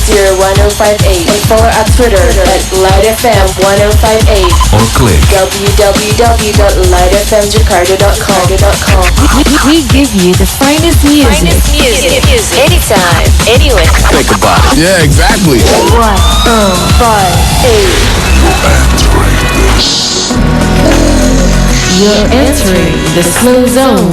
0917-660-1058 and follow our Twitter at LightFM1058 or click www.lightfmjakarta.com. We give you the finest music. Anytime, anywhere. think about it. Yeah, exactly. 105.8. You're entering the slow zone.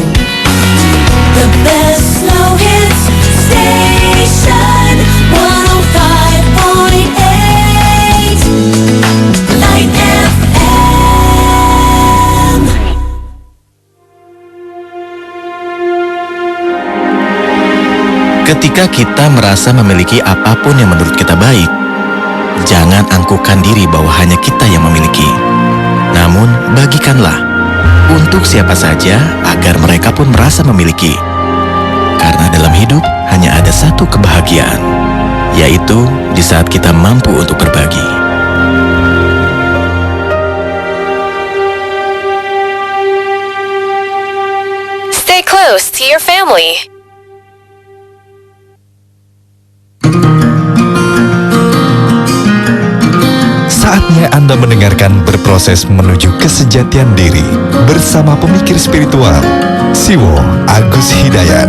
The best slow hits station 105.8 Light FM. Ketika kita merasa memiliki apapun yang menurut kita baik, jangan angkuhkan diri bahwa hanya kita yang memiliki. Namun, bagikanlah untuk siapa saja agar mereka pun merasa memiliki. Karena dalam hidup hanya ada satu kebahagiaan, yaitu di saat kita mampu untuk berbagi. Stay close to your family. Saatnya Anda mendengarkan Berproses Menuju Kesejatian Diri bersama pemikir spiritual Siwo Agus Hidayat.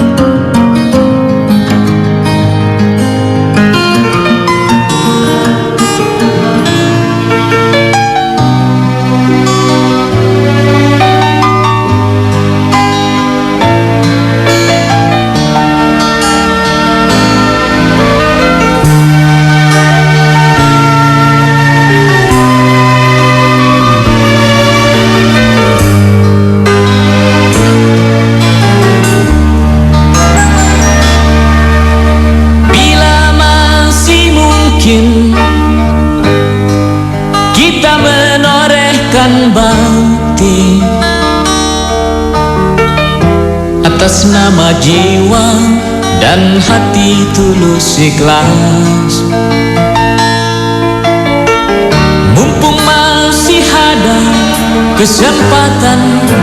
Atas nama jiwa dan hati tulus ikhlas, mumpung masih ada kesempatan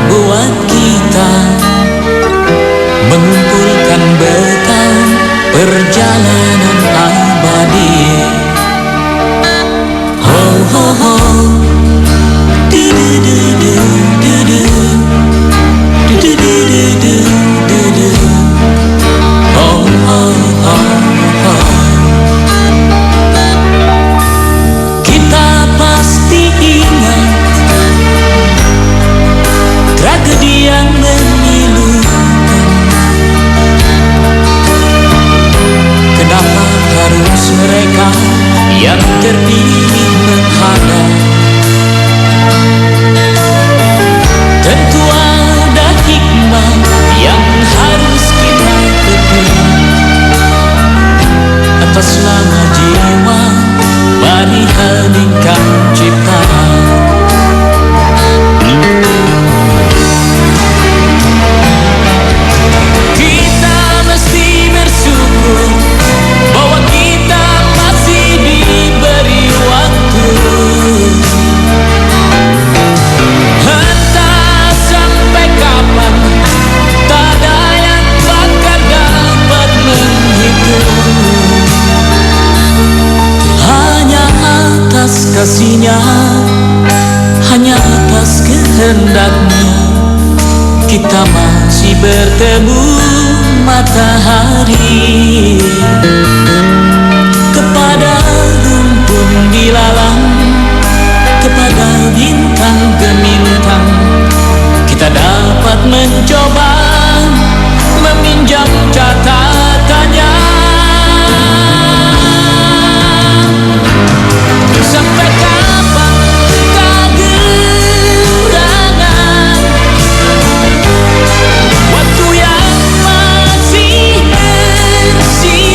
buat kita mengumpulkan bekal perjalanan abadi. Ho ho ho, du du du du du du. Kita pasti ingat tragedi yang memilukan. Kenapa harus mereka yang terpilih menghadap? Tentu ada hikmah yang harus kita petik. Atas nama jiwa, mari heningkan ciptaan. Kita mesti bersyukur bahwa kita masih diberi waktu. Entah sampai kapan, tak ada yang bakal dapat menghitung. Hanya atas kasihnya, hanya atas kehendaknya, kita masih bertemu matahari. Kepada rumpun dilalang, kepada bintang gemintang, kita dapat mencoba meminjam catatannya. Sampai kapan kegerangan, waktu yang masih tersisa.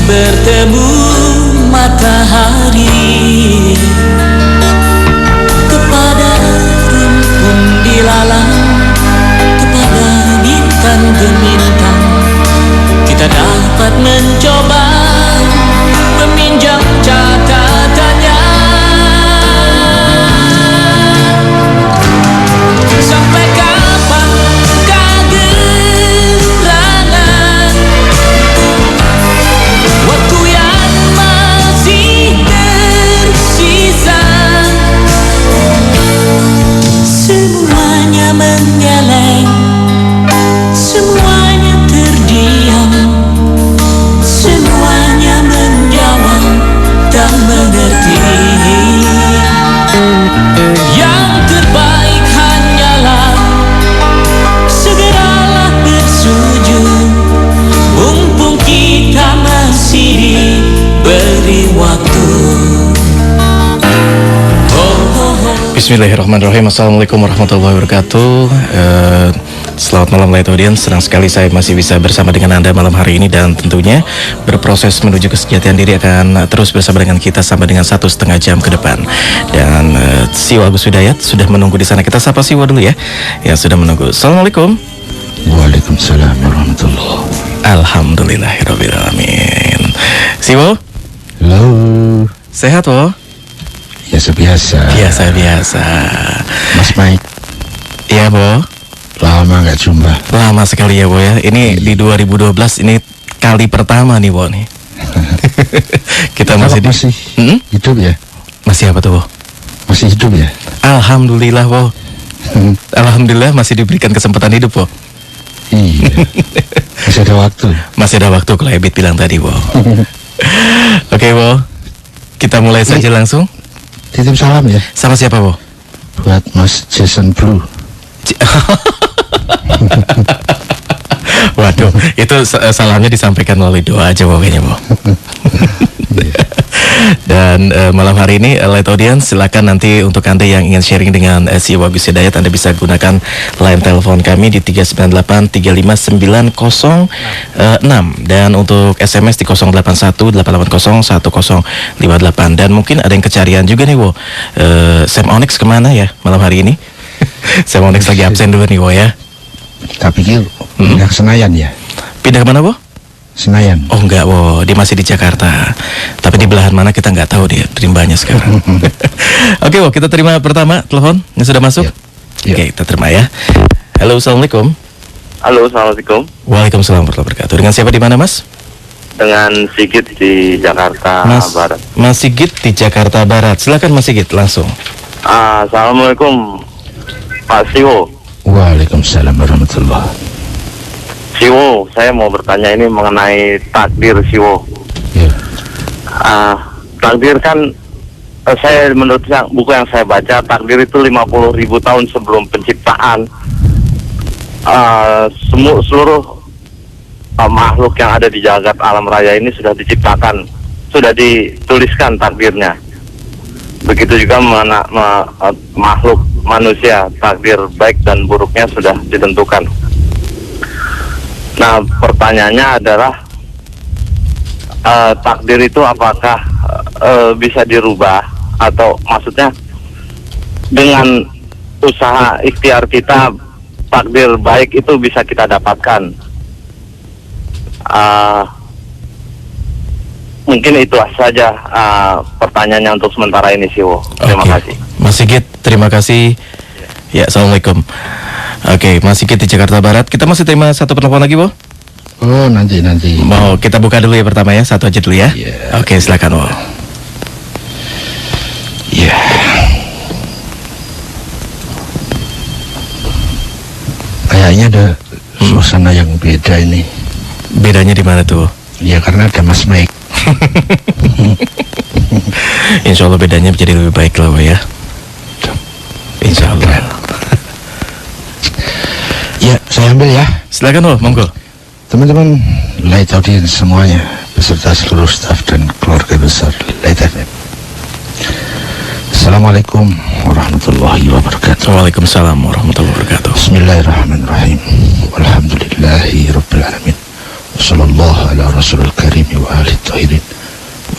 bertemu matahari, kepada rumpun dilalang, kepada bintang gemintang, kita dapat mencoba meminjam catatannya. Sampai kapan kegerangan waktu yang masih tersisa, semuanya menggeleng, semuanya terdiam, semuanya menjawab tak mengerti. Yang terbaik hanyalah segeralah bersujud, mumpung kita masih diberi waktu. Bismillahirrahmanirrahim. Assalamualaikum warahmatullahi wabarakatuh. Selamat malam Light Audience. Senang sekali saya masih bisa bersama dengan Anda malam hari ini, dan tentunya berproses menuju kesejahteraan diri akan terus bersama dengan kita sampai dengan 1,5 jam ke depan. Dan Siwo Agus Hidayat sudah menunggu di sana. Kita sapa Siwo dulu ya. Ya, sudah menunggu. Assalamualaikum. Waalaikumsalam warahmatullahi. Alhamdulillahirabbil alamin. Siwo, Halo. sehat Wo? Biasa biasa. Biasa. Mas Mike, Iya Bo. lama nggak jumpa. Lama sekali ya Bo ya. Ini di 2012 ini kali pertama nih Bo nih. Kita masih Masih hidup ya? Masih apa tuh Bo? Masih hidup ya? Alhamdulillah Bo. Alhamdulillah masih diberikan kesempatan hidup Bo. Iya. Masih ada waktu. Masih ada waktu kalau Ebit bilang tadi Bo. Oke Bo, kita mulai saja langsung. Titip salam ya Sama siapa Bo? buat Mas Jason Blue. Waduh, itu salamnya disampaikan melalui doa aja Bo kayaknya Bo. Dan malam hari ini Light Audience, silakan nanti untuk Anda yang ingin sharing dengan Siwo Agus Hidayat, Anda bisa gunakan line telepon kami di 398-359-9006, dan untuk SMS di 081-880-1058. Dan mungkin ada yang kecarian juga nih Wo, Sam Onyx kemana ya malam hari ini? Sam Onyx lagi absen dulu nih Wo ya. Tak pikir pindah ke Senayan ya? Pindah kemana Wo? Senayan. Oh enggak Wo, dia masih di Jakarta. Tapi di belahan mana kita nggak tahu dia terimanya sekarang. Oke Wo, kita terima pertama telepon yang sudah masuk. Ya. Oke, kita terima ya. Halo, assalamualaikum. Halo, assalamualaikum. Waalaikumsalam warahmatullahi wabarakatuh. Dengan siapa di mana Mas? Dengan Sigit di Jakarta Barat. Mas Sigit di Jakarta Barat. Silakan Mas Sigit langsung. Assalamualaikum Pak Siwo. Waalaikumsalam warahmatullahi. Siwo, saya mau bertanya ini mengenai takdir Siwo. Ya. Takdir kan, saya menurut buku yang saya baca, takdir itu 50.000 tahun sebelum penciptaan. Seluruh makhluk yang ada di jagat alam raya ini sudah diciptakan, sudah dituliskan takdirnya. Begitu juga makhluk manusia, takdir baik dan buruknya sudah ditentukan. Nah, pertanyaannya adalah takdir itu apakah bisa dirubah, atau maksudnya dengan usaha ikhtiar kita takdir baik itu bisa kita dapatkan. Mungkin itu saja pertanyaannya untuk sementara ini Siwo. Terima kasih. Mas Sigit, terima kasih. Ya, assalamualaikum. Oke, Mas Sigit di Jakarta Barat. Kita masih terima satu penelpon lagi, Bo? Oh, nanti. Mau kita buka dulu ya pertama ya, satu aja dulu ya. Yeah. Oke, silakan, Bo. Ya. Kayaknya ada suasana yang beda ini. Bedanya di mana tuh? Ya karena ada Mas Mike. Insya Allah bedanya menjadi lebih baik lah, Bo ya. Insya Allah. Ya, saya ambil ya. Silakan, Bo, monggo. Teman-teman Light Audience semuanya, beserta seluruh staf dan keluarga besar Light FM. Assalamualaikum warahmatullahi wabarakatuh. Waalaikumsalam warahmatullahi wabarakatuh. Bismillahirrahmanirrahim. Walhamdulillahi rabbil alamin. Sallallahu ala rasulul karim wa alihi tahirin.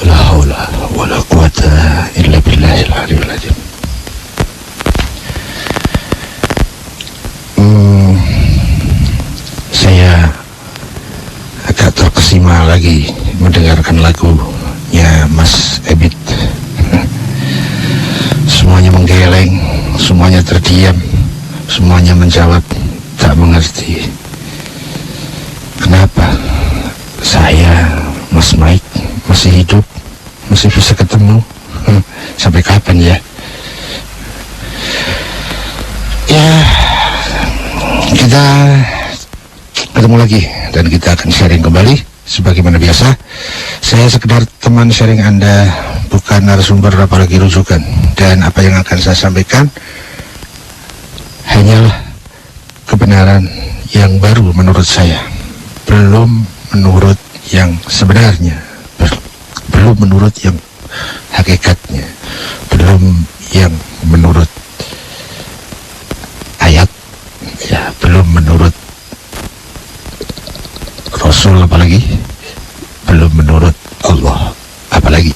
Wala hawla wala quwata illa billahil aliyul azim. Saya agak terkesima lagi mendengarkan lagunya Mas Ebit. Semuanya menggeleng, semuanya terdiam, semuanya menjawab tak mengerti. Kenapa saya, Mas Mike, masih hidup, masih bisa ketemu? Sampai kapan ya? Ya, kita ketemu lagi dan kita akan sharing kembali sebagaimana biasa. Saya sekedar teman sharing Anda, bukan narasumber apalagi rujukan. Dan apa yang akan saya sampaikan hanyalah kebenaran yang baru menurut saya, belum menurut yang sebenarnya, belum menurut yang hakikatnya, belum yang menurut ayat, ya, belum menurut Rasul, apalagi belum menurut Allah, apalagi.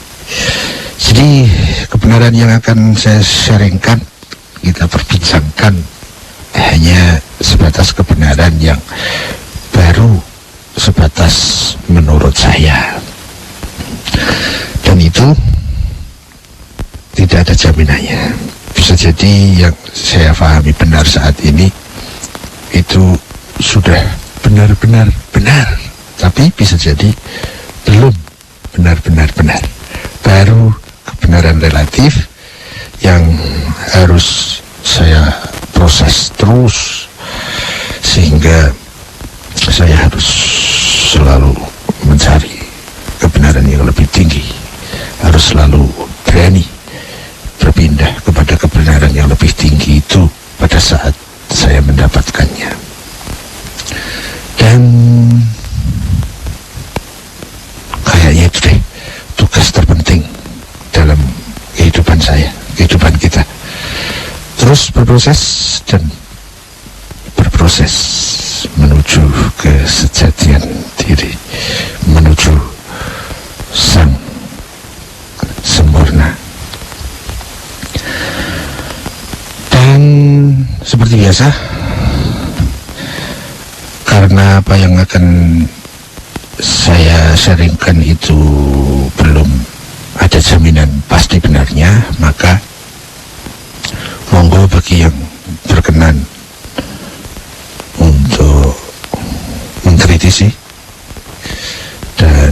Jadi kebenaran yang akan saya sharingkan, kita perbincangkan, hanya sebatas kebenaran yang baru, sebatas menurut saya. Dan itu tidak ada jaminannya. Bisa jadi yang saya pahami benar saat ini itu sudah benar-benar benar, tapi bisa jadi belum benar-benar benar. Baru kebenaran relatif yang harus saya proses terus, sehingga saya harus selalu mencari kebenaran yang lebih tinggi, harus selalu berani berpindah kepada kebenaran yang lebih tinggi itu pada saat saya mendapatkannya. Dan kayaknya itu deh tugas terpenting dalam kehidupan saya, kehidupan kita. Terus berproses dan berproses menuju kesejatian diri, menuju sang sempurna. Dan seperti biasa, karena apa yang akan saya sharingkan itu belum ada jaminan pasti benarnya, maka monggo bagi yang berkenan untuk mengkritisi, dan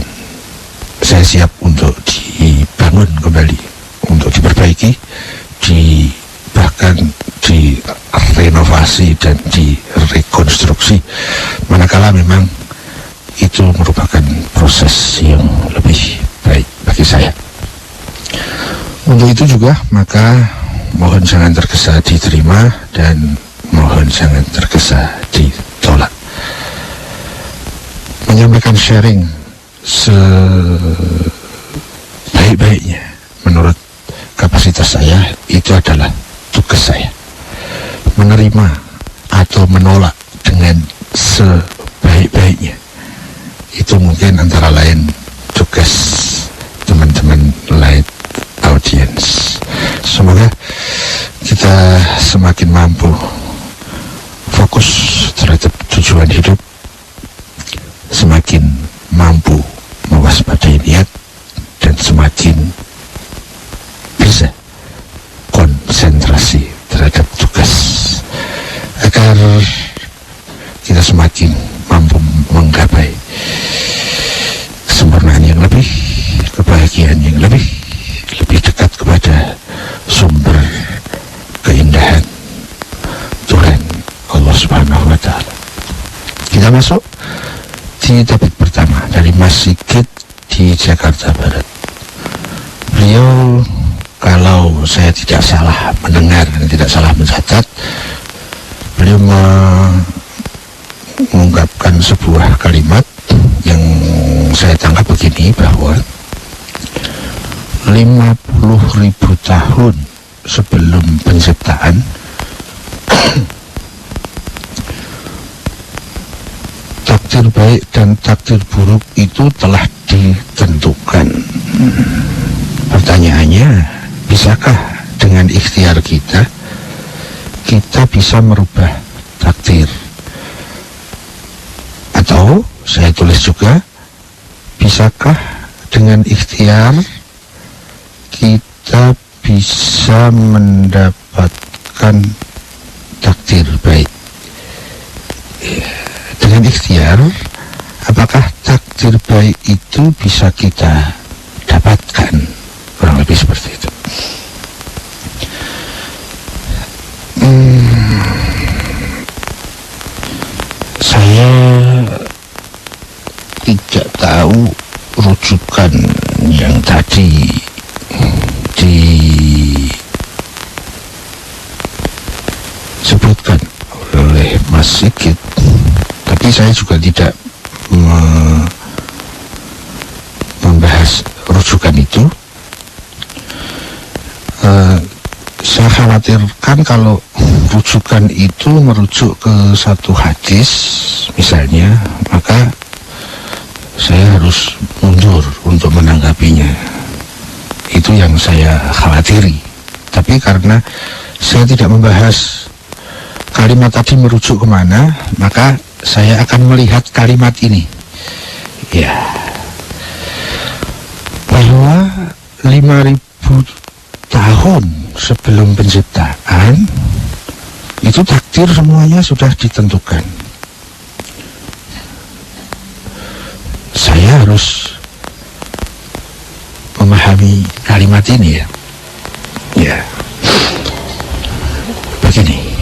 saya siap untuk dibangun kembali, untuk diperbaiki, bahkan direnovasi dan direkonstruksi, manakala memang itu merupakan proses yang lebih baik bagi saya. Untuk itu juga, maka mohon jangan tergesa diterima dan mohon jangan tergesa ditolak. Menyampaikan sharing sebaik-baiknya menurut kapasitas saya itu adalah tugas saya. Menerima atau menolak dengan sebaik-baiknya itu mungkin antara lain tugas teman-teman Light Audience. Semoga kita semakin mampu fokus terhadap tujuan hidup, semakin mampu mewaspadai niat, dan semakin bisa konsentrasi terhadap tugas, agar kita semakin mampu menggapai kesempurnaan yang lebih, kebahagiaan yang lebih dekat kepada sumber keindahan Tuhan Allah Subhanahu wa Ta'ala. Kita masuk di topik pertama dari Mas Sigit di Jakarta Barat. Beliau, kalau saya tidak salah mendengar dan tidak salah mencatat, beliau mengungkapkan sebuah kalimat yang saya tangkap begini, bahwa 50.000 tahun sebelum penciptaan takdir baik dan takdir buruk itu telah ditentukan. Pertanyaannya, bisakah dengan ikhtiar kita bisa merubah takdir? Atau saya tulis juga, bisakah dengan ikhtiar kita bisa mendapatkan takdir baik? Dengan ikhtiar, apakah takdir baik itu bisa kita dapatkan? Kurang lebih seperti itu. Saya tidak tahu rujukan yang tadi disebutkan oleh Mas Sigit, tapi saya juga tidak membahas rujukan itu. Saya khawatirkan kalau rujukan itu merujuk ke satu hadis misalnya, maka saya harus mundur untuk menanggapinya. Itu yang saya khawatiri. Tapi karena saya tidak membahas kalimat tadi merujuk kemana, maka saya akan melihat kalimat ini. Ya, bahwa 5.000 tahun sebelum penciptaan itu takdir semuanya sudah ditentukan. Saya harus memahami kalimat ini ya. Ya, begini.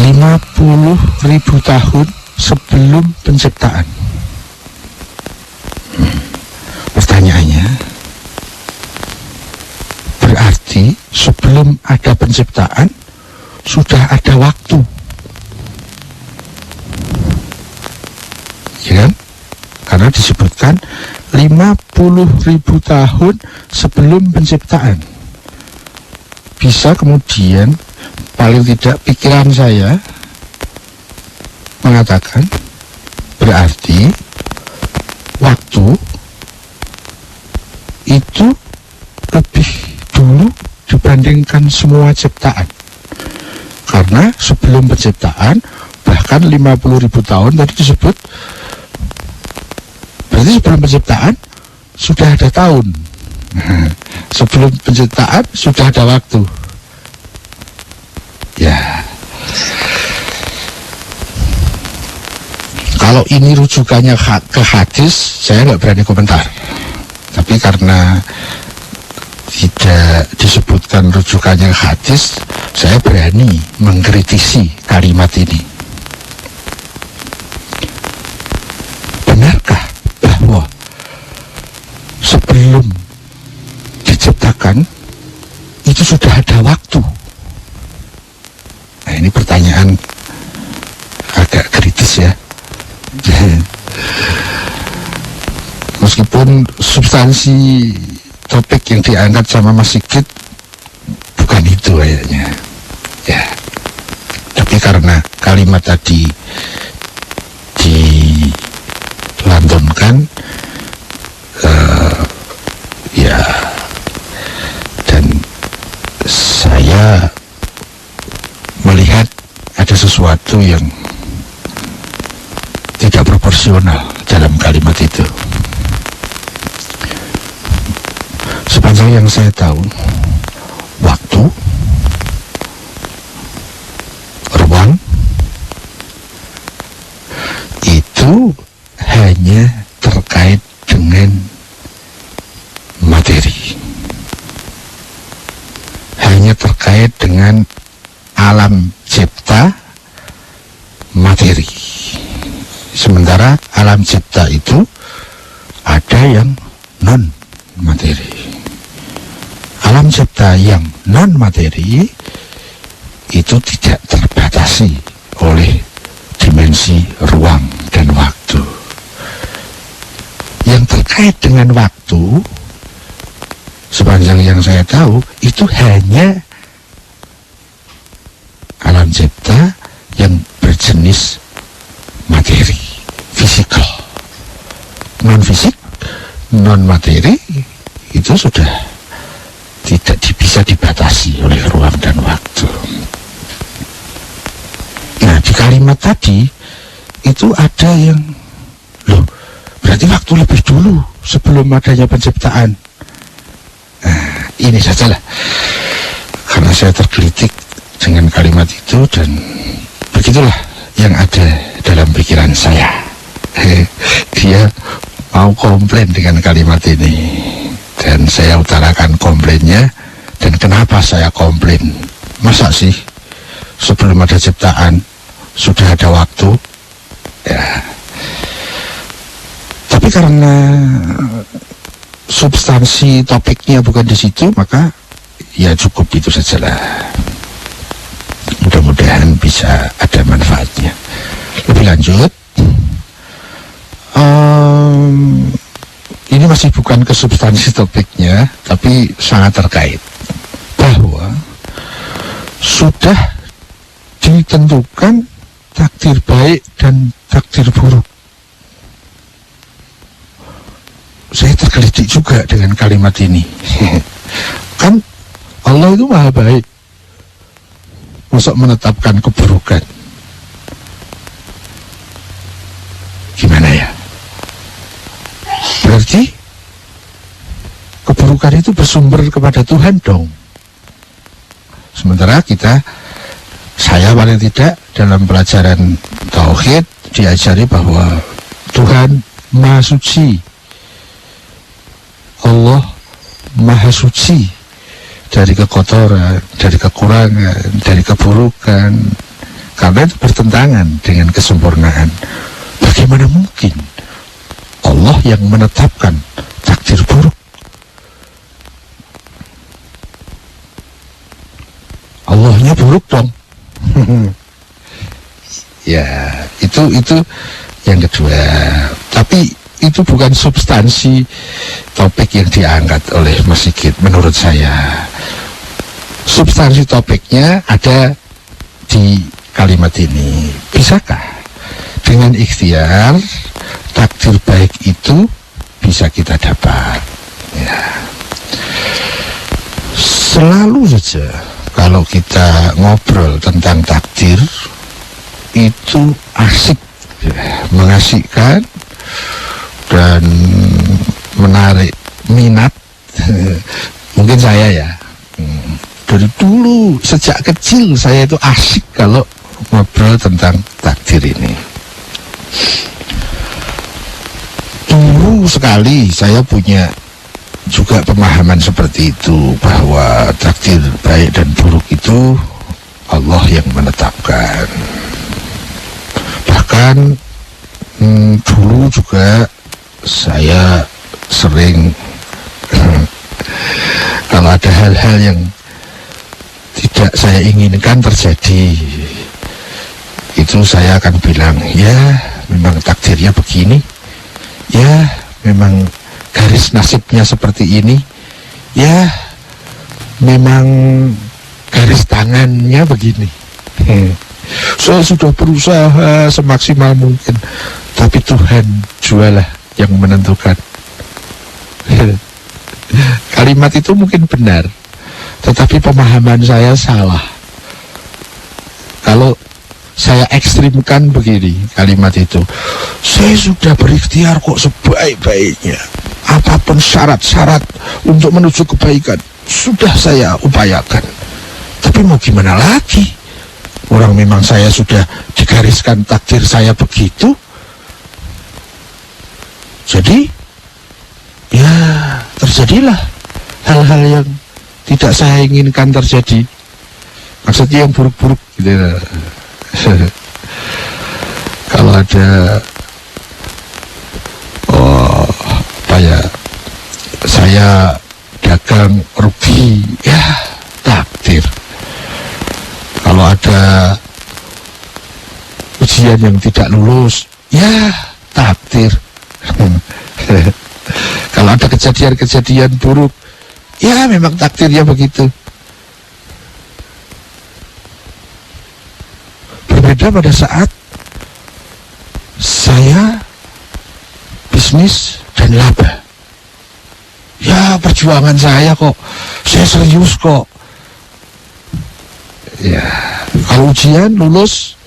50.000 tahun sebelum penciptaan. Pertanyaannya, berarti sebelum ada penciptaan sudah ada waktu, ya kan? Karena disebutkan 50.000 tahun sebelum penciptaan. Bisa kemudian, paling tidak pikiran saya mengatakan, berarti waktu itu lebih dulu dibandingkan semua ciptaan. Karena sebelum penciptaan, bahkan 50.000 tahun tadi disebut, berarti sebelum penciptaan sudah ada tahun. Sebelum penciptaan sudah ada waktu. Ya, kalau ini rujukannya ke hadis, saya nggak berani komentar. Tapi karena tidak disebutkan rujukannya hadis, saya berani mengkritisi kalimat ini. Benarkah bahwa sebelum diciptakan itu sudah ada waktu? Nah, ini pertanyaan agak kritis ya. Meskipun substansi topik yang diangkat sama Mas Sigit bukan itu kayaknya ya, tapi karena kalimat tadi dilantunkan, ya, dan saya melihat ada sesuatu yang tidak proporsional dalam kalimat itu. Sepanjang yang saya tahu, waktu, ruang itu hanya terkait dengan materi, hanya terkait dengan alam cipta materi. Sementara alam cipta itu ada yang non materi. Alam cipta yang non materi itu tidak terbatasi oleh dimensi ruang dan waktu. Yang terkait dengan waktu, sepanjang yang saya tahu, itu hanya alam cipta yang berjenis materi. non fisik, non materi, itu sudah tidak bisa dibatasi oleh ruang dan waktu. Nah, di kalimat tadi itu ada yang, loh, berarti waktu lebih dulu sebelum adanya penciptaan. Nah, ini sajalah, karena saya tergelitik dengan kalimat itu, dan begitulah yang ada dalam pikiran saya. Dia mau komplain dengan kalimat ini, dan saya utarakan komplainnya. Dan kenapa saya komplain? Masa sih sebelum ada ciptaan sudah ada waktu? Ya, tapi karena substansi topiknya bukan di situ, maka ya cukup itu sajalah. Mudah-mudahan bisa ada manfaatnya. Lebih lanjut, ini masih bukan ke substansi topiknya, tapi sangat terkait, bahwa sudah ditentukan takdir baik dan takdir buruk. Saya tergelitik juga dengan kalimat ini. Kan Allah itu maha baik, masa menetapkan keburukan? Gimana ya? Berarti keburukan itu bersumber kepada Tuhan dong. Sementara saya paling tidak dalam pelajaran tauhid diajari bahwa Tuhan Maha Suci, Allah Maha Suci dari kekotoran, dari kekurangan, dari keburukan, karena itu bertentangan dengan kesempurnaan. Bagaimana mungkin Allah yang menetapkan takdir buruk? Allahnya buruk dong. Ya, itu yang kedua. Tapi itu bukan substansi topik yang diangkat oleh Mas Sigit menurut saya. Substansi topiknya ada di kalimat ini. Bisakah dengan ikhtiar takdir baik itu bisa kita dapat? Ya. Selalu saja kalau kita ngobrol tentang takdir itu asik, mengasyikkan, dan menarik minat. Mungkin saya ya, dari dulu sejak kecil saya itu asik kalau ngobrol tentang takdir ini. Dulu sekali saya punya juga pemahaman seperti itu, bahwa takdir baik dan buruk itu Allah yang menetapkan. Bahkan dulu juga saya sering kalau ada hal-hal yang tidak saya inginkan terjadi, itu saya akan bilang, ya memang takdirnya begini, ya memang garis nasibnya seperti ini, ya memang garis tangannya begini. Saya sudah berusaha semaksimal mungkin, tapi Tuhan jualah yang menentukan. Kalimat itu mungkin benar, tetapi pemahaman saya salah. Kalau saya ekstrimkan begini kalimat itu, saya sudah berikhtiar kok sebaik-baiknya, apapun syarat-syarat untuk menuju kebaikan sudah saya upayakan. Tapi mau gimana lagi? Orang memang saya sudah digariskan takdir saya begitu. Jadi ya terjadilah hal-hal yang tidak saya inginkan terjadi. Maksudnya yang buruk-buruk gitu. Kalau ada saya dagang rugi, ya takdir. Kalau ada ujian yang tidak lulus, ya takdir. Kalau ada kejadian-kejadian buruk, ya memang takdirnya begitu. Berbeda pada saat saya bisnis dan laba. Ya, perjuangan saya kok, saya serius kok. Ya, kalau ujian lulus,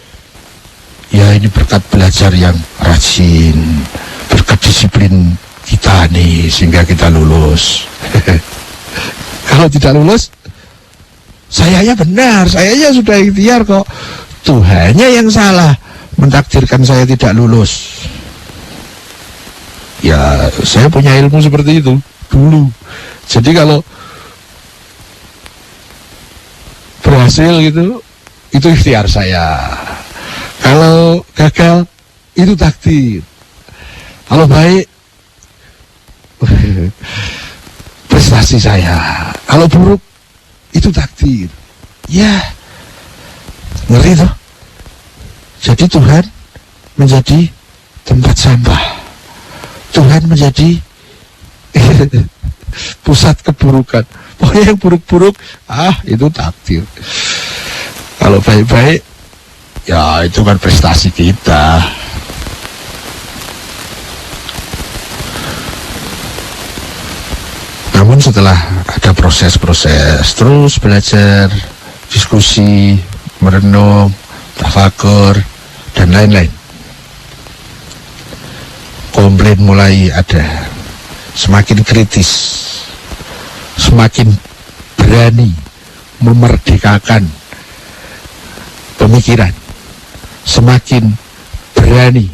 ya ini berkat belajar yang rajin, berkat disiplin kita nih sehingga kita lulus. Kalau tidak lulus, sayanya benar, sayanya sudah ikhtiar kok. Tuhannya yang salah mentakdirkan saya tidak lulus. Ya, saya punya ilmu seperti itu dulu. Jadi kalau berhasil gitu, itu ikhtiar saya. Kalau gagal, itu takdir. Kalau baik, prestasi saya. Kalau buruk, itu takdir. Ya, ngeri tuh. Jadi Tuhan menjadi tempat sampah. Tuhan menjadi pusat keburukan. Pokoknya yang buruk-buruk, itu takdir. Kalau baik-baik, ya itu kan prestasi kita. Namun setelah ada proses-proses, terus belajar, diskusi, merenung, tafakur, dan lain-lain, komplain mulai ada, semakin kritis, semakin berani memerdekakan pemikiran, semakin berani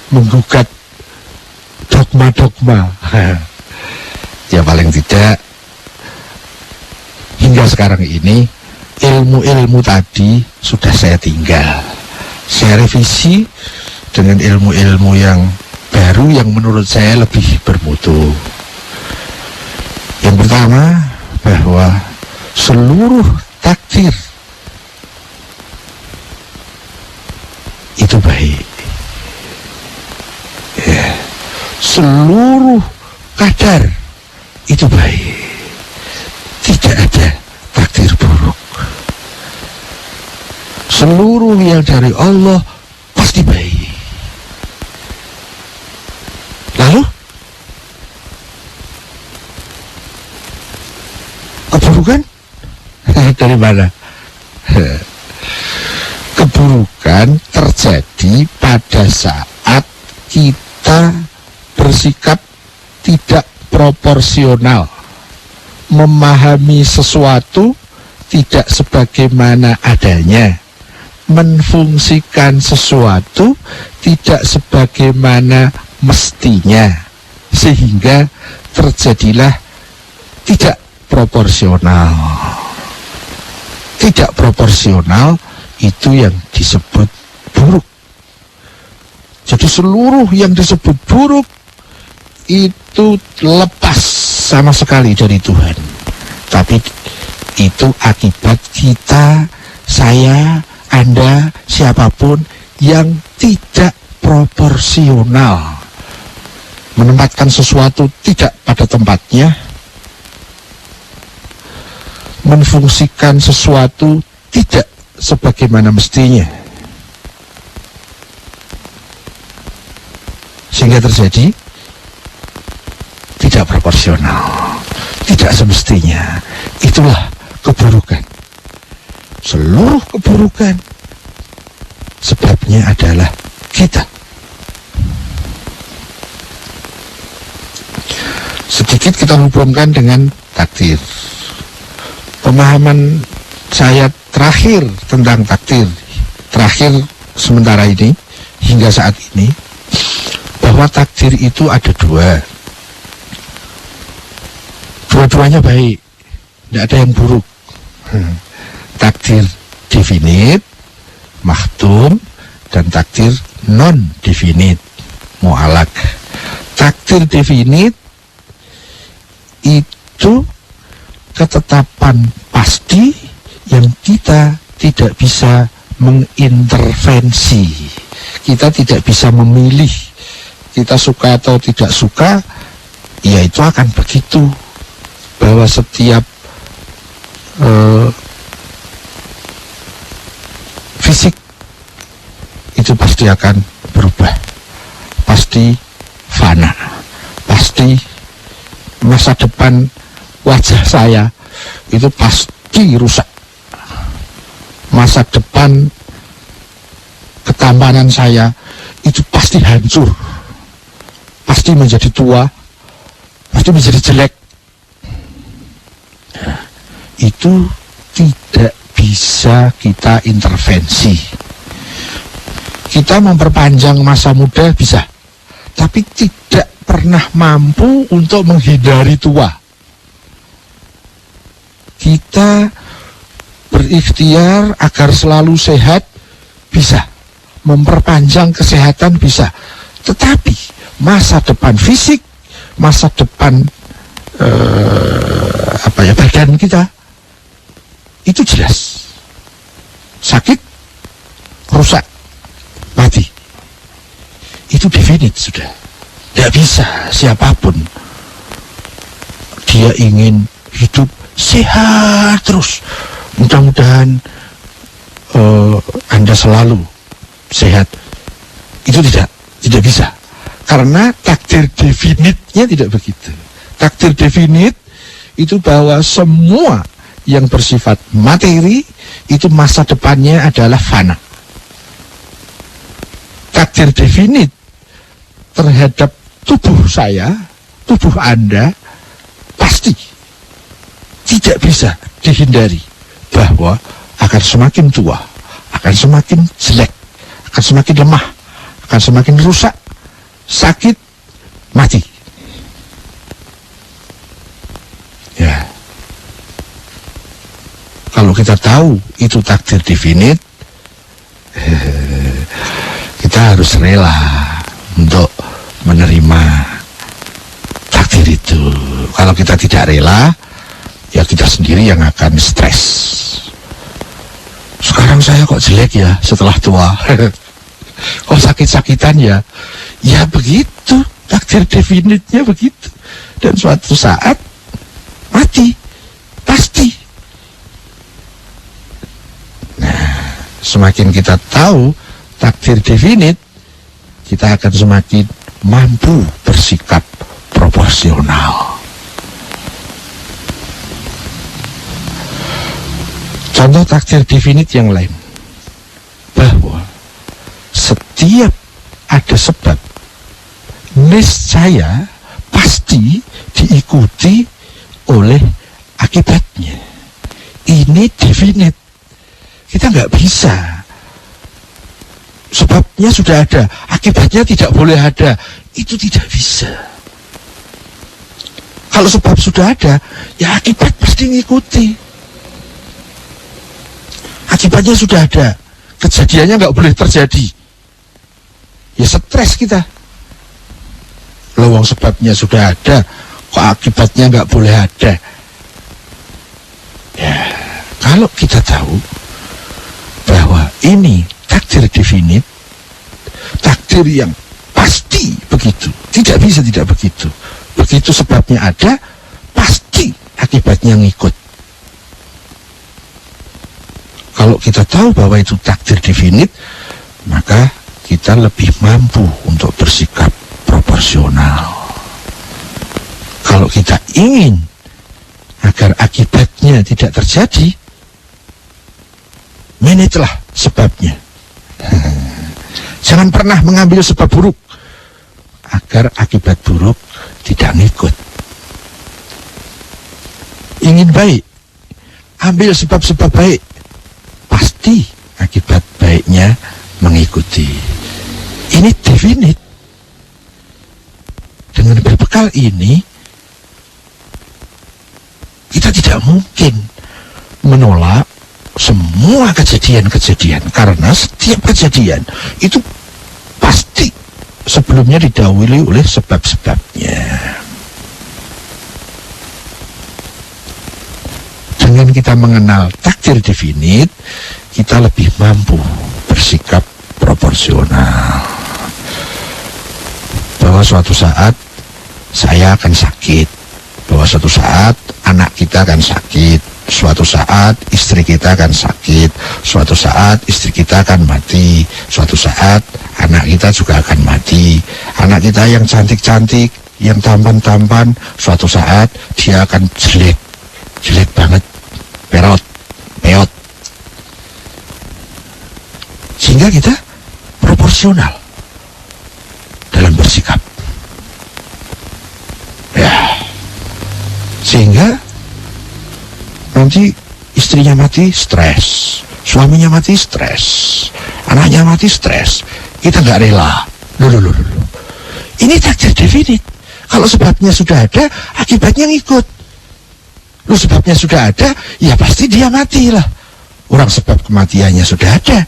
menggugat dogma-dogma. Ya paling tidak hingga sekarang ini ilmu-ilmu tadi sudah saya tinggal, saya revisi dengan ilmu-ilmu yang baru yang menurut saya lebih bermutu. Yang pertama, bahwa seluruh takdir itu baik. Ya. Seluruh kadar itu baik. Tidak ada takdir buruk. Seluruh yang dari Allah pasti baik. Lalu keburukan dari mana? Keburukan terjadi pada saat kita bersikap tidak proporsional, memahami sesuatu tidak sebagaimana adanya, menfungsikan sesuatu tidak sebagaimana mestinya, sehingga terjadilah tidak proporsional. Tidak proporsional itu yang disebut buruk. Jadi seluruh yang disebut buruk itu lepas sama sekali dari Tuhan. Tapi itu akibat kita, saya, Anda, siapapun yang tidak proporsional, menempatkan sesuatu tidak pada tempatnya, menfungsikan sesuatu tidak sebagaimana mestinya, sehingga terjadi tidak proporsional, tidak semestinya. Itulah keburukan. Seluruh keburukan sebabnya adalah kita. Sedikit kita hubungkan dengan takdir. Pemahaman saya terakhir tentang takdir, terakhir sementara ini hingga saat ini, bahwa takdir itu ada dua. Dua-duanya baik, tidak ada yang buruk. Takdir definite, mahtum, dan takdir non-definite, mu'alak. Takdir definite itu ketetapan pasti yang kita tidak bisa mengintervensi. Kita tidak bisa memilih. Kita suka atau tidak suka, ya itu akan begitu. Bahwa setiap fisik itu pasti akan berubah. pasti fana, pasti masa depan wajah saya itu pasti rusak, masa depan ketampanan saya itu pasti hancur, pasti menjadi tua, pasti menjadi jelek. Nah, itu tidak bisa kita intervensi. Kita memperpanjang masa muda bisa, tapi tidak pernah mampu untuk menghindari tua. Kita berikhtiar agar selalu sehat bisa, memperpanjang kesehatan bisa, tetapi masa depan fisik, masa depan badan kita itu jelas sakit, rusak, mati. Itu definite sudah. Tidak bisa siapapun dia ingin hidup sehat terus. Mudah-mudahan Anda selalu sehat. Itu tidak bisa. Karena takdir definitnya tidak begitu. Takdir definit itu bahwa semua yang bersifat materi itu masa depannya adalah fana. Takdir definit terhadap tubuh saya, tubuh Anda, pasti tidak bisa dihindari bahwa akan semakin tua, akan semakin jelek, akan semakin lemah, akan semakin rusak, sakit, mati. Ya, kalau kita tahu itu takdir definit, kita harus rela untuk menerima takdir itu. Kalau kita tidak rela, ya kita sendiri yang akan stres. Sekarang saya kok jelek ya setelah tua. Kok sakit-sakitan ya. Ya begitu, takdir definitnya begitu. Dan suatu saat mati, pasti. Nah, semakin kita tahu takdir definit, kita akan semakin mampu bersikap proporsional. Contoh takdir definit yang lain, bahwa setiap ada sebab, niscaya pasti diikuti oleh akibatnya. Ini definit. Kita nggak bisa. Sebabnya sudah ada, akibatnya tidak boleh ada. Itu tidak bisa. Kalau sebab sudah ada, ya akibat pasti ngikuti. Akibatnya sudah ada, kejadiannya nggak boleh terjadi. Ya stres kita. Lowong sebabnya sudah ada, kok akibatnya nggak boleh ada. Ya, kalau kita tahu bahwa ini takdir definit, takdir yang pasti begitu, tidak bisa tidak begitu. Begitu sebabnya ada, pasti akibatnya ngikut. Kalau kita tahu bahwa itu takdir definit, maka kita lebih mampu untuk bersikap proporsional. Kalau kita ingin agar akibatnya tidak terjadi, manajelah sebabnya. Jangan pernah mengambil sebab buruk agar akibat buruk tidak ngikut. Ingin baik, ambil sebab-sebab baik, pasti akibat baiknya mengikuti. Ini definit. Dengan berbekal ini, kita tidak mungkin menolak semua kejadian-kejadian, karena setiap kejadian itu pasti sebelumnya didahului oleh sebab-sebabnya. Dengan kita mengenal takdir definit, kita lebih mampu bersikap proporsional. Bahwa suatu saat saya akan sakit, bahwa suatu saat anak kita akan sakit, suatu saat istri kita akan sakit, suatu saat istri kita akan mati, suatu saat anak kita juga akan mati. Anak kita yang cantik-cantik, yang tampan-tampan, suatu saat dia akan jelek banget, meot. Sehingga kita proporsional dalam bersikap. Ya, sehingga nanti istrinya mati stres, suaminya mati stres, anaknya mati stres, kita nggak rela. Loh. Ini takdir definite. Kalau sebabnya sudah ada, akibatnya ngikut. Loh, sebabnya sudah ada, ya pasti dia mati lah. Orang sebab kematiannya sudah ada.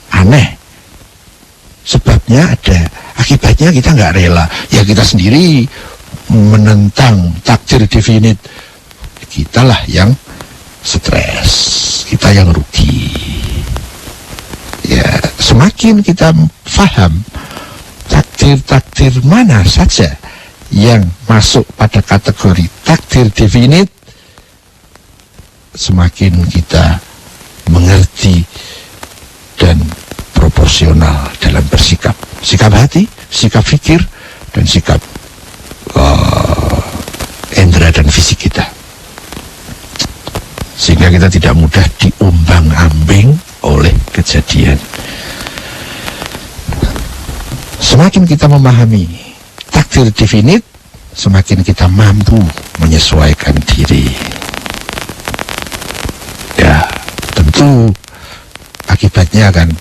Aneh. Sebabnya ada, akibatnya kita nggak rela. Ya kita sendiri menentang takdir definite. Kitalah yang stres, kita yang rugi. Ya, semakin kita paham takdir mana saja yang masuk pada kategori takdir definite, semakin kita mengerti dan proporsional dalam bersikap. Sikap hati, sikap fikir, dan sikap indera dan fisik kita. Sehingga kita tidak mudah diombang-ambing oleh kejadian. Semakin kita memahami takdir definite, semakin kita mampu menyesuaikan diri. Ya, tentu akibatnya akan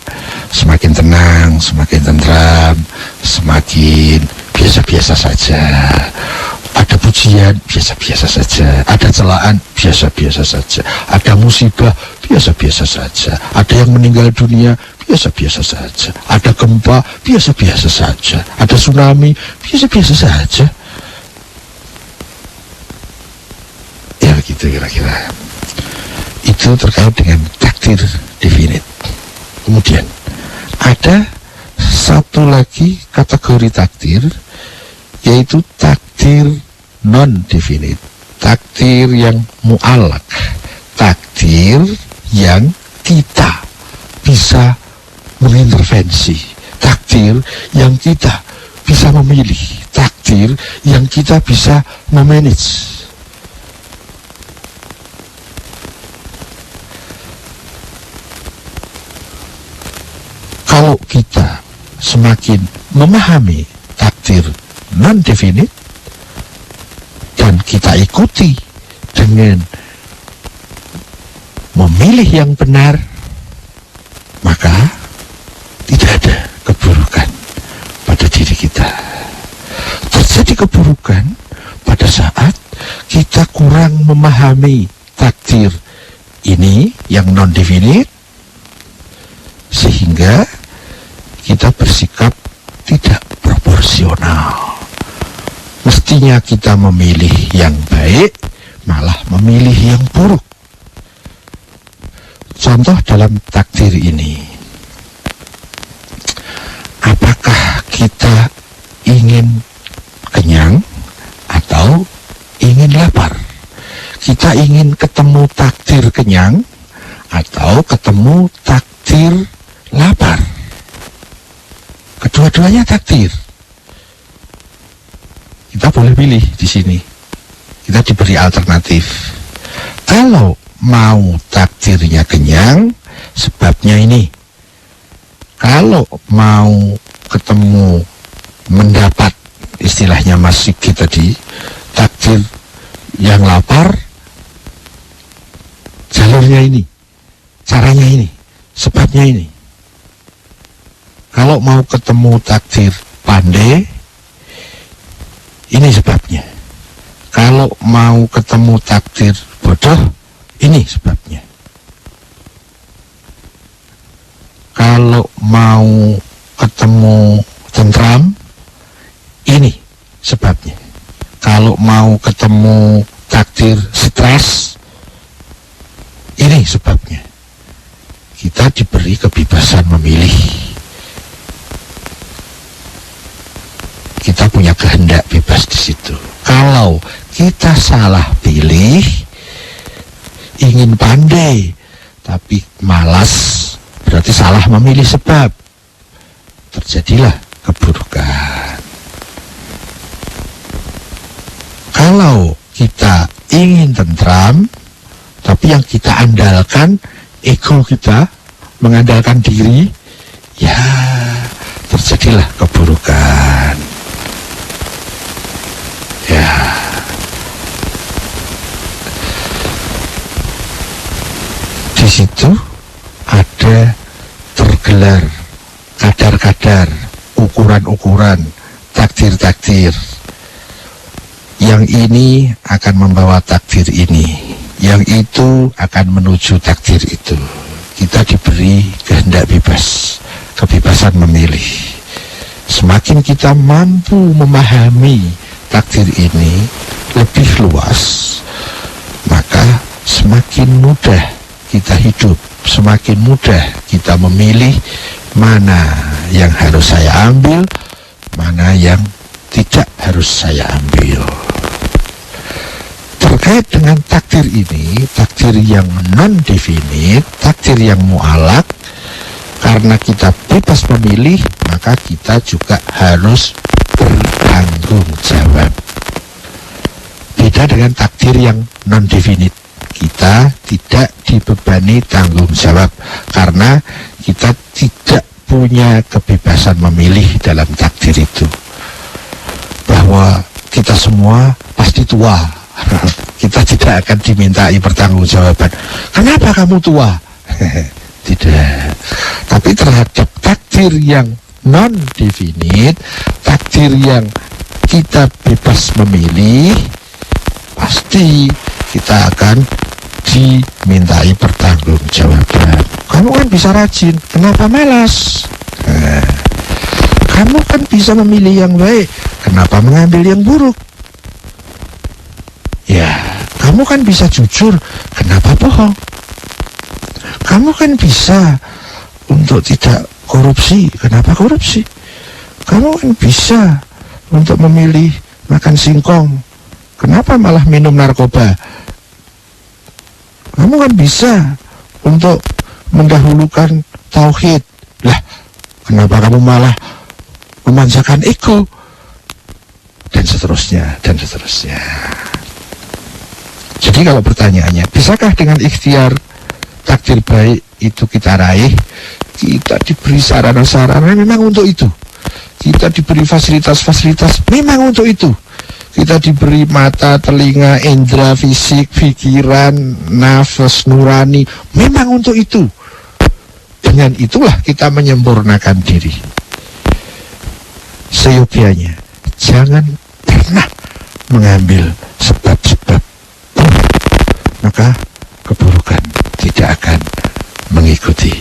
semakin tenang, semakin tentram, semakin biasa-biasa saja. Ada pujian, biasa-biasa saja. Ada celaan, biasa-biasa saja. Ada musibah, biasa-biasa saja. Ada yang meninggal dunia, biasa-biasa saja. Ada gempa, biasa-biasa saja. Ada tsunami, biasa-biasa saja. Ya begitu kira-kira. Itu terkait dengan takdir definite. Kemudian ada satu lagi kategori takdir, yaitu takdir non-definite, takdir yang mu'alak, takdir yang kita bisa mengintervensi, takdir yang kita bisa memilih, takdir yang kita bisa memanage. Kalau kita semakin memahami takdir non-definite dan kita ikuti dengan memilih yang benar, maka tidak ada keburukan pada diri kita. Terjadi keburukan pada saat kita kurang memahami takdir ini yang non-definite, sehingga kita bersikap tidak proporsional. Mestinya kita memilih yang baik, malah memilih yang buruk. Contoh dalam takdir ini, apakah kita ingin kenyang atau ingin lapar? Kita ingin ketemu takdir kenyang atau ketemu takdir lapar? Kedua-duanya takdir. Kita boleh pilih di sini. Kita diberi alternatif. Kalau mau takdirnya kenyang, sebabnya ini. Kalau mau ketemu, mendapat, istilahnya Mas Sigi tadi, takdir yang lapar, jalurnya ini, caranya ini, sebabnya ini. Kalau mau ketemu takdir pandai, ini sebabnya. Kalau mau ketemu takdir bodoh, ini sebabnya. Kalau mau ketemu tentram, ini sebabnya. Kalau mau ketemu takdir stres, ini sebabnya. Kita diberi kebebasan memilih. Kita punya kehendak bebas di situ. Kalau kita salah pilih, malas berarti salah memilih sebab. Terjadilah keburukan. Kalau kita ingin tentram, tapi yang kita andalkan ego kita, mengandalkan diri, ya terjadilah keburukan. Ya. Di situ ada tergelar kadar-kadar, ukuran-ukuran, takdir-takdir. Yang ini akan membawa takdir ini, yang itu akan menuju takdir itu. Kita diberi kehendak bebas, kebebasan memilih. Semakin kita mampu memahami takdir ini lebih luas, maka semakin mudah kita hidup, semakin mudah kita memilih mana yang harus saya ambil, mana yang tidak harus saya ambil. Terkait dengan takdir ini, takdir yang non-definite, takdir yang mu'alak, karena kita bebas memilih, maka kita juga harus bertanggung jawab. Beda dengan takdir yang non-definite, kita tidak dibebani tanggung jawab, karena kita tidak punya kebebasan memilih dalam takdir itu. Bahwa kita semua pasti tua. Kita tidak akan dimintai pertanggungjawaban. Kenapa kamu tua? Tidak. Tapi terhadap takdir yang non-definite, takdir yang kita bebas memilih, pasti kita akan dimintai pertanggungjawaban. Kamu kan bisa rajin, kenapa malas? Kamu kan bisa memilih yang baik, kenapa mengambil yang buruk? Ya, kamu kan bisa jujur, kenapa bohong? Kamu kan bisa untuk tidak korupsi, kenapa korupsi? Kamu kan bisa untuk memilih makan singkong, kenapa malah minum narkoba? Kamu kan bisa untuk mendahulukan tauhid, lah kenapa kamu malah memanjakan ego? Dan seterusnya, dan seterusnya. Jadi kalau pertanyaannya, bisakah dengan ikhtiar takdir baik itu kita raih? Kita diberi sarana-sarana memang untuk itu. Kita diberi fasilitas-fasilitas memang untuk itu. Kita diberi mata, telinga, indera, fisik, pikiran, nafas, nurani, memang untuk itu. Dengan itulah kita menyempurnakan diri. Seyogianya, jangan pernah mengambil sebab-sebab, maka keburukan tidak akan mengikuti.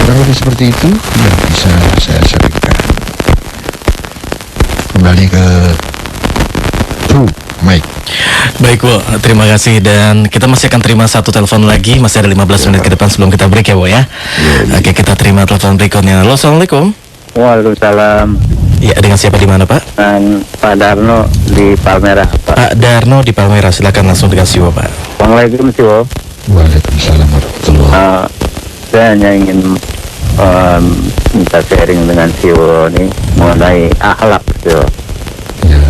Kurang lebih seperti itu yang bisa saya sampaikan. Kembali ke Bro Mike. Baik Bu, terima kasih. Dan kita masih akan terima satu telepon lagi. Masih ada 15 menit ke depan sebelum kita break ya Bu ya. Oke, kita terima telepon berikutnya. Halo, Assalamualaikum. Waalaikumsalam. Ya, dengan siapa di mana Pak? Dan Pak Darno di Palmerah Pak. Pak Darno di Palmerah, silakan langsung dengan Siwo Pak. Assalamualaikum Siwo. Waalaikumsalam warahmatullahi. Saya hanya ingin minta sharing dengan Siwo ini mengenai akhlak Siwo. Ya.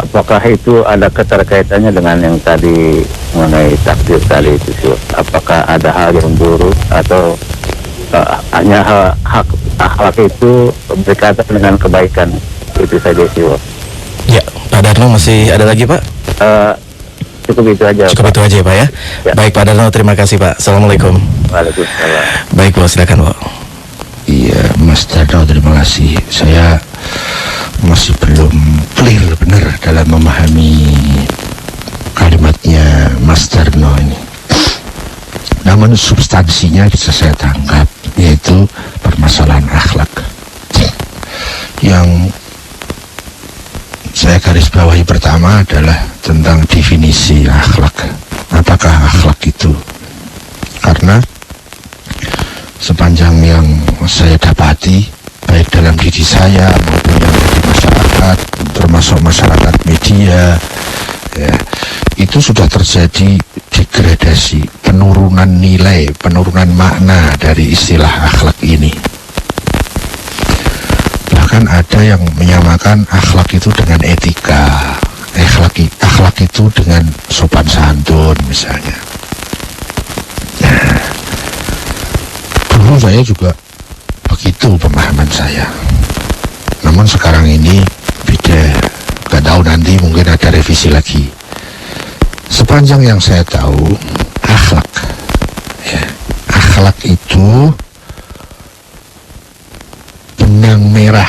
Apakah itu ada keterkaitannya dengan yang tadi mengenai takdir tadi itu Siwo? Apakah ada hal yang buruk atau hanya hak akhlak itu berkaitan dengan kebaikan? Itu saja Siwo. Ya, Pak Darno masih ada lagi Pak? Cukup itu aja. Cukup Pak. itu aja ya Pak ya? Ya. Baik Pak Darno, terima kasih Pak. Assalamualaikum. Waalaikumsalam. Baik Bu, silakan Bu. Iya Mas Darno, terima kasih. Saya masih belum clear benar dalam memahami kalimatnya Mas Darno ini. Namun substansinya bisa saya tangkap, yaitu permasalahan akhlak. Yang saya garis bawahi pertama adalah tentang definisi akhlak. Apakah akhlak itu? Karena sepanjang yang saya dapati, baik dalam diri saya maupun yang di masyarakat, termasuk masyarakat media, ya, itu sudah terjadi degradasi, penurunan nilai, penurunan makna dari istilah akhlak ini. Bahkan ada yang menyamakan akhlak itu dengan etika, akhlak itu dengan sopan santun misalnya. Nah, dulu saya juga begitu pemahaman saya. Namun sekarang ini beda. Gak tahu nanti mungkin ada revisi lagi. Sepanjang yang saya tahu, akhlak itu benang merah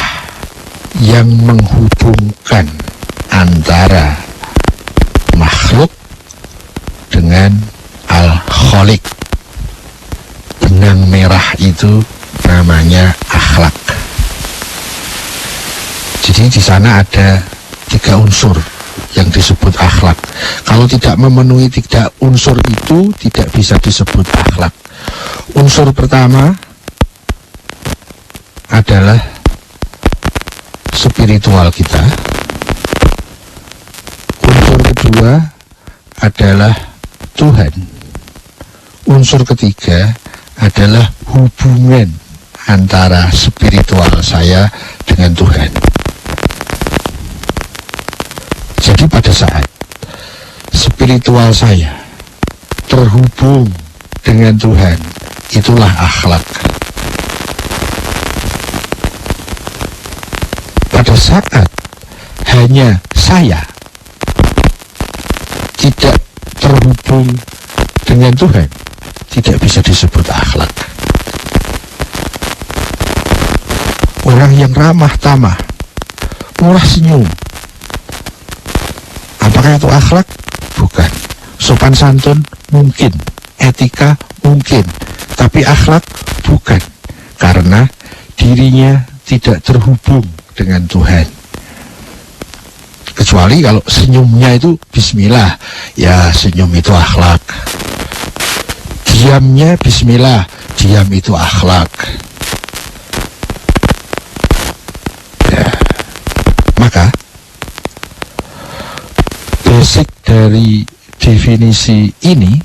yang menghubungkan antara makhluk dengan al-khaliq. Benang merah itu namanya akhlak. Jadi di sana ada 3 unsur yang disebut akhlak. Kalau tidak memenuhi 3 unsur itu tidak bisa disebut akhlak. Unsur pertama adalah spiritual kita. Unsur kedua adalah Tuhan. Unsur ketiga adalah hubungan antara spiritual saya dengan Tuhan. Jadi pada saat spiritual saya terhubung dengan Tuhan, itulah akhlak. Pada saat hanya saya tidak terhubung dengan Tuhan, tidak bisa disebut akhlak. Orang yang ramah tamah, murah senyum, apakah itu akhlak? Bukan. Sopan santun mungkin, etika mungkin, tapi akhlak bukan, karena dirinya tidak terhubung dengan Tuhan. Kecuali kalau senyumnya itu bismillah, ya senyum itu akhlak. Diamnya bismillah, diam itu akhlak. Ya. Maka basic dari definisi ini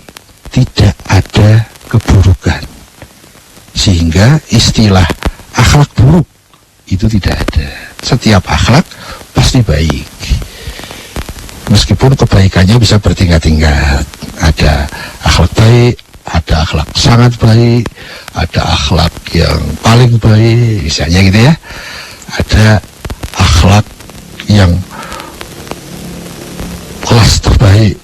tidak ada keburukan, sehingga istilah akhlak buruk itu tidak ada. Setiap akhlak pasti baik, meskipun kebaikannya bisa bertingkat-tingkat. Ada akhlak baik, ada akhlak sangat baik, ada akhlak yang paling baik, misalnya gitu ya. Ada akhlak yang kelas terbaik,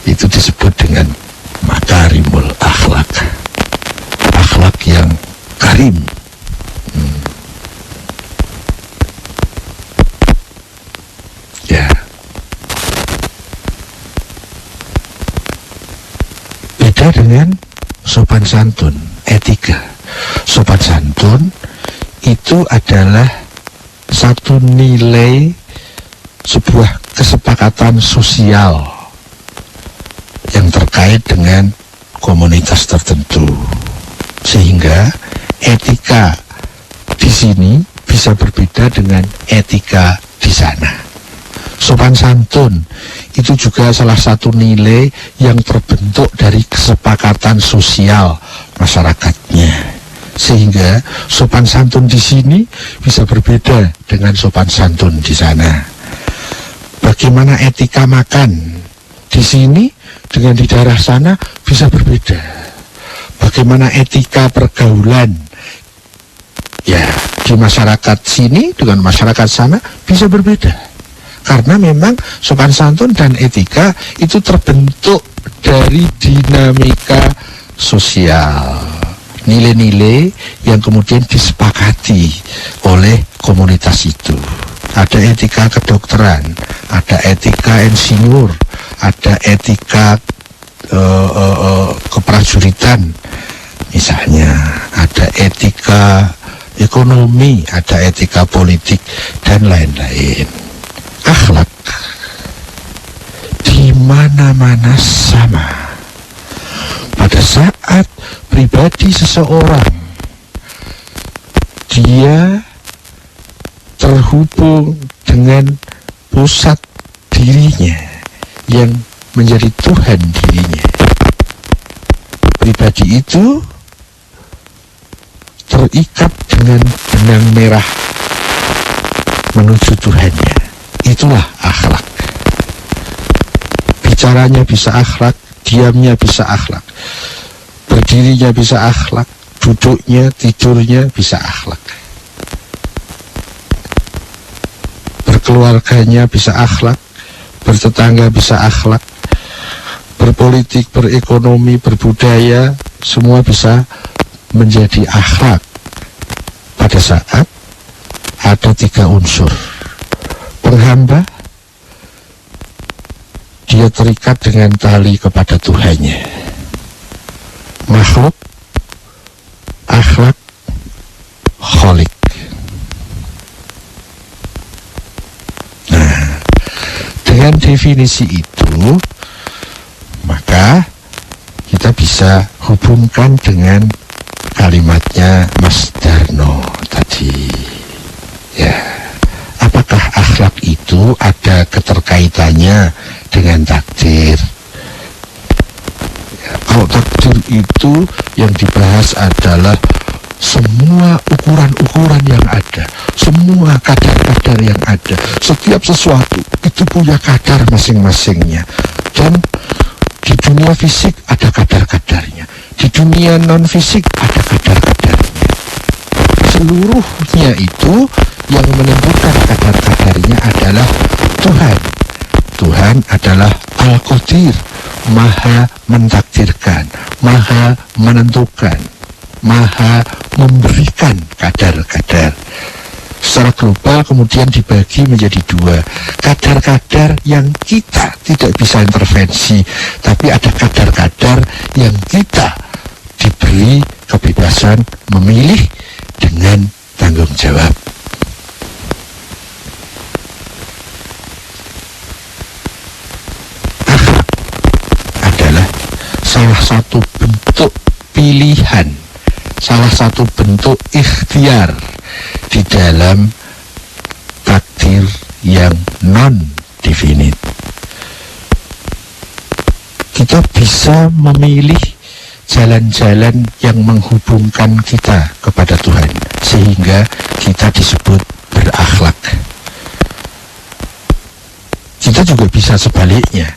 itu disebut dengan makarimul akhlak, akhlak yang karim. Ya, beda dengan sopan santun, etika. Sopan santun itu adalah satu nilai, sebuah kesepakatan sosial yang terkait dengan komunitas tertentu, sehingga etika di sini bisa berbeda dengan etika di sana. Sopan santun itu juga salah satu nilai yang terbentuk dari kesepakatan sosial masyarakatnya, sehingga sopan santun di sini bisa berbeda dengan sopan santun di sana. Bagaimana etika makan di sini dengan di daerah sana bisa berbeda. Bagaimana etika pergaulan ya di masyarakat sini dengan masyarakat sana bisa berbeda. Karena memang sopan santun dan etika itu terbentuk dari dinamika sosial, nilai-nilai yang kemudian disepakati oleh komunitas itu. Ada etika kedokteran, ada etika insinyur, ada etika keprajuritan, misalnya ada etika ekonomi, ada etika politik, dan lain-lain. Akhlak di mana-mana sama. Pada saat pribadi seseorang dia terhubung dengan pusat dirinya, yang menjadi Tuhan dirinya. Pribadi itu terikat dengan benang merah menuju Tuhannya. Itulah akhlak. Bicaranya bisa akhlak, diamnya bisa akhlak, berdirinya bisa akhlak, duduknya, tidurnya bisa akhlak, berkeluarganya bisa akhlak, bertetangga bisa akhlak, berpolitik, berekonomi, berbudaya, semua bisa menjadi akhlak pada saat ada 3 unsur. Penghamba, dia terikat dengan tali kepada Tuhannya. Makhluk, akhlak, kholik. Nah, dengan definisi itu, maka kita bisa hubungkan dengan kalimatnya Mas Darno tadi. Ya, apakah akhlak itu ada keterkaitannya dengan takdir? Ya, kalau takdir itu yang dibahas adalah semua ukuran-ukuran yang ada, semua kadar-kadar yang ada. Setiap sesuatu itu punya kadar masing-masingnya. Dan di dunia fisik ada kadar-kadarnya, di dunia non-fisik ada kadar-kadarnya. Seluruhnya itu yang menentukan kadar-kadarnya adalah Tuhan. Tuhan adalah Al-Qadir, Maha mentakdirkan, Maha menentukan, Maha memberikan kadar-kadar. Secara global kemudian dibagi menjadi 2. Kadar-kadar yang kita tidak bisa intervensi, tapi ada kadar-kadar yang kita diberi kebebasan memilih dengan tanggung jawab. Akhlak adalah salah satu bentuk pilihan, salah satu bentuk ikhtiar di dalam takdir yang non-definite. Kita bisa memilih jalan-jalan yang menghubungkan kita kepada Tuhan, sehingga kita disebut berakhlak. Kita juga bisa sebaliknya,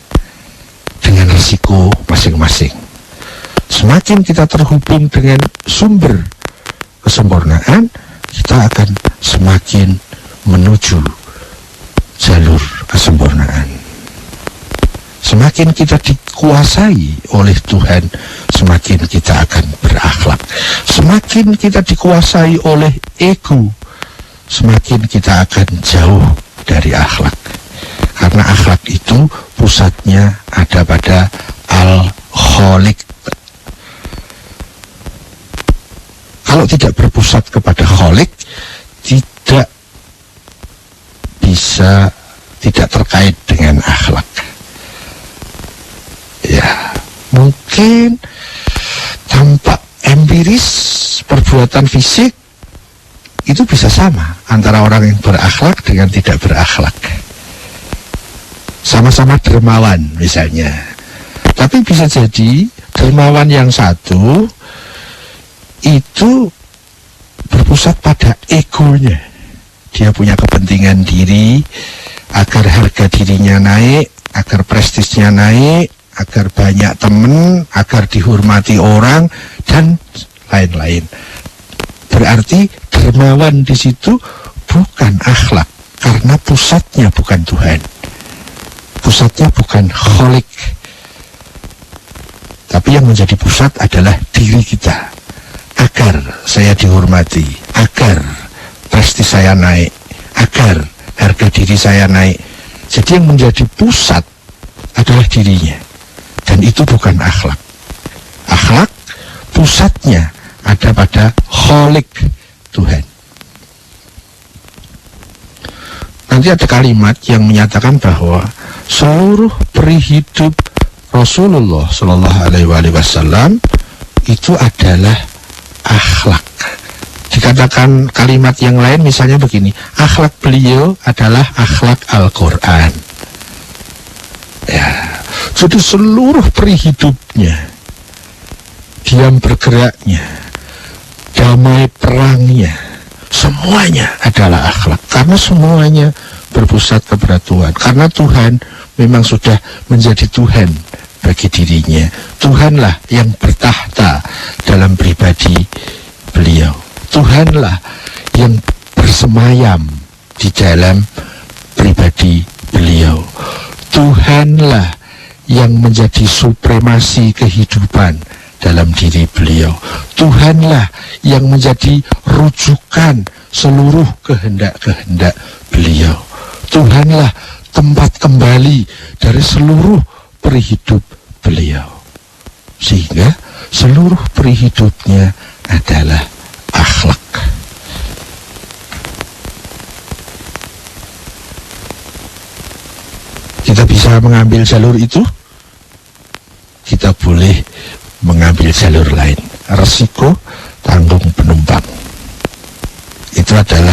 dengan risiko masing-masing. Semakin kita terhubung dengan sumber kesempurnaan, kita akan semakin menuju jalur kesempurnaan. Semakin kita dikuasai oleh Tuhan, semakin kita akan berakhlak. Semakin kita dikuasai oleh ego, semakin kita akan jauh dari akhlak. Karena akhlak itu pusatnya ada pada Al-Khaliq. Kalau tidak berpusat kepada Khaliq, tidak bisa, tidak terkait dengan akhlak. Ya, mungkin tampak empiris perbuatan fisik itu bisa sama antara orang yang berakhlak dengan tidak berakhlak. Sama-sama dermawan misalnya, tapi bisa jadi dermawan yang satu itu berpusat pada egonya. Dia punya kepentingan diri agar harga dirinya naik, agar prestisnya naik, agar banyak teman, agar dihormati orang, dan lain-lain. Berarti dermawan di situ bukan akhlak, karena pusatnya bukan Tuhan, pusatnya bukan Khaliq, tapi yang menjadi pusat adalah diri kita. Agar saya dihormati, agar prestis saya naik, agar harga diri saya naik. Jadi yang menjadi pusat adalah dirinya. Dan itu bukan akhlak. Akhlak pusatnya ada pada Khaliq, Tuhan. Nanti ada kalimat yang menyatakan bahwa seluruh peri hidup Rasulullah Shallallahu Alaihi Wasallam itu adalah akhlak. Dikatakan kalimat yang lain misalnya begini, akhlak beliau adalah akhlak Al-Quran. Ya, jadi seluruh perihidupnya, diam bergeraknya, damai perangnya, semuanya adalah akhlak. Karena semuanya berpusat kepada Tuhan. Karena Tuhan memang sudah menjadi Tuhan bagi dirinya. Tuhanlah yang bertahta dalam pribadi beliau. Tuhanlah yang bersemayam di dalam pribadi beliau. Tuhanlah yang menjadi supremasi kehidupan dalam diri beliau. Tuhanlah yang menjadi rujukan seluruh kehendak-kehendak beliau. Tuhanlah tempat kembali dari seluruh perihidup beliau. Sehingga seluruh perihidupnya adalah akhlak. Kita bisa mengambil jalur itu, kita boleh mengambil jalur lain. Resiko tanggung penumpang. Itu adalah